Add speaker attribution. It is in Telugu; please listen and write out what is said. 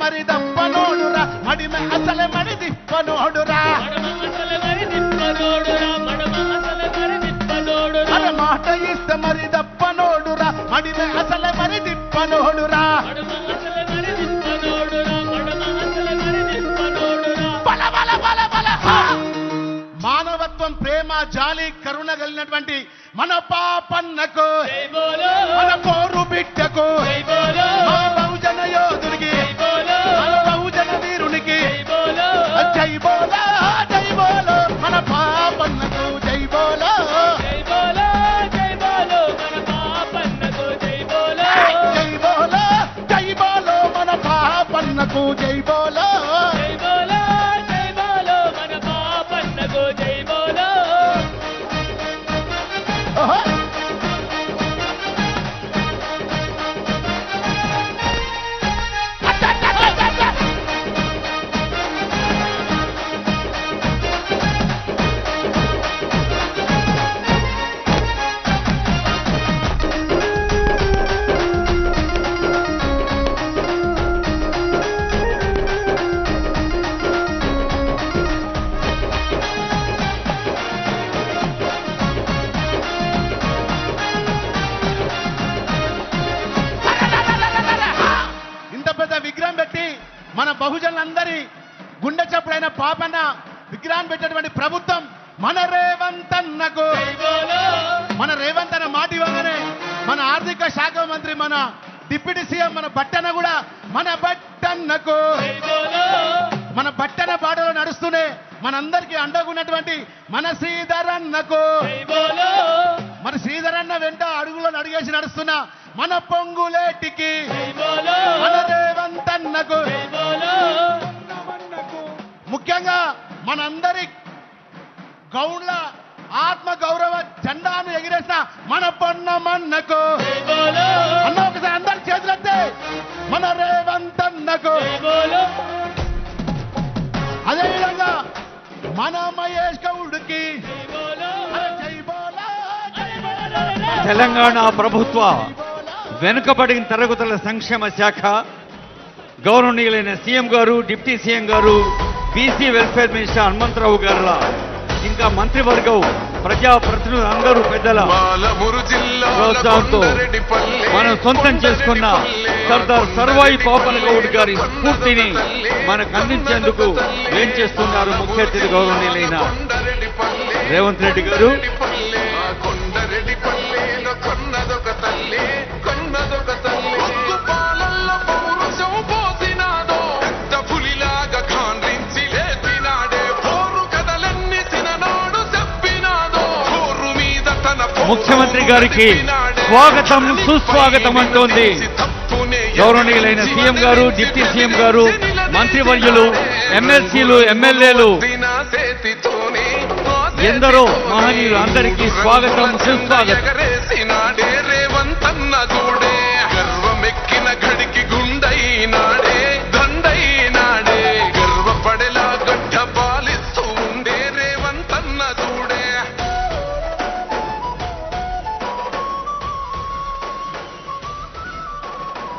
Speaker 1: మరి దప్పనోడురా మడిమ అసలే మరి దిప్పనోడురా అరే మాట ఇస్తే మరి దప్పనోడురా మడిమ అసలే మరి దిప్పనోడురా బల బల బల బల మానవత్వం ప్రేమ జాలి కరుణ కలిగినటువంటి మన పాపన్నకు మన కోరు బిడ్డకు మా బహుజన యోధునికి మన బహుజన వీరునికి జై బోలో జై బోలో మన పాపన్నకు జై బోలో జై బోలో మన పాపన్నకు జై బోలో జై బోలో జై బోలో మన పాపన్నకు జై బోలో జై బోలో జై బోలో మన పాపన్నకు జై బోలో విగ్రహం పెట్టి మన బహుజనులందరి గుండె చప్పుడైన పాపన్న విగ్రహం పెట్టేటువంటి ప్రభుత్వం మన రేవంత్ అన్నకు మన రేవంత్ అన్న మాట ఇవ్వగానే మన ఆర్థిక శాఖ మంత్రి మన డిప్యూటీ సీఎం మన బట్టన్న కూడా మన బట్టన్నకు మన బట్టన బాటలో నడుస్తూనే మనందరికీ అండగున్నటువంటి మన శ్రీధర్ అన్నకు మన శ్రీధర్ అన్న వెంట అడుగులో అడిగేసి నడుస్తున్న మన పొంగులేటికి మన రేవంత్ అన్నకు ముఖ్యంగా మనందరి గౌండ్ల ఆత్మ గౌరవ జెండాను ఎగిరేసిన మన పొన్నమన్నకు అన్న ఒకసారి అందరి చేతులెత్తే మన రేవంత్ అన్నకు అదేవిధంగా మన మహేష్ గౌడ్కి
Speaker 2: తెలంగాణ ప్రభుత్వ వెనుకబడిన తరగతుల సంక్షేమ శాఖ గౌరవనీయులైన సీఎం గారు డిప్యూటీ సీఎం గారు బీసీ వెల్ఫేర్ మినిస్టర్ హనుమంతరావు గారు ఇంకా మంత్రివర్గం ప్రజాప్రతినిధులు అందరూ పెద్దల ప్రోత్సాహంతో మనం సొంతం చేసుకున్న సర్దార్ సర్వాయి పాపన్న గౌడ్ గారి స్ఫూర్తిని మనకు అందించేందుకు ఏం చేస్తున్నారు ముఖ్య అతిథి గౌరవనీయులైన రేవంత్ రెడ్డి గారు. ముఖ్యమంత్రి గారికి స్వాగతం సుస్వాగతం అంటోంది గౌరవనీయులైన సీఎం గారు డిప్యూటీ సీఎం గారు మంత్రివర్యులు ఎమ్మెల్సీలు ఎమ్మెల్యేలు ఎందరో మహనీయులు అందరికీ స్వాగతం సుస్వాగతం.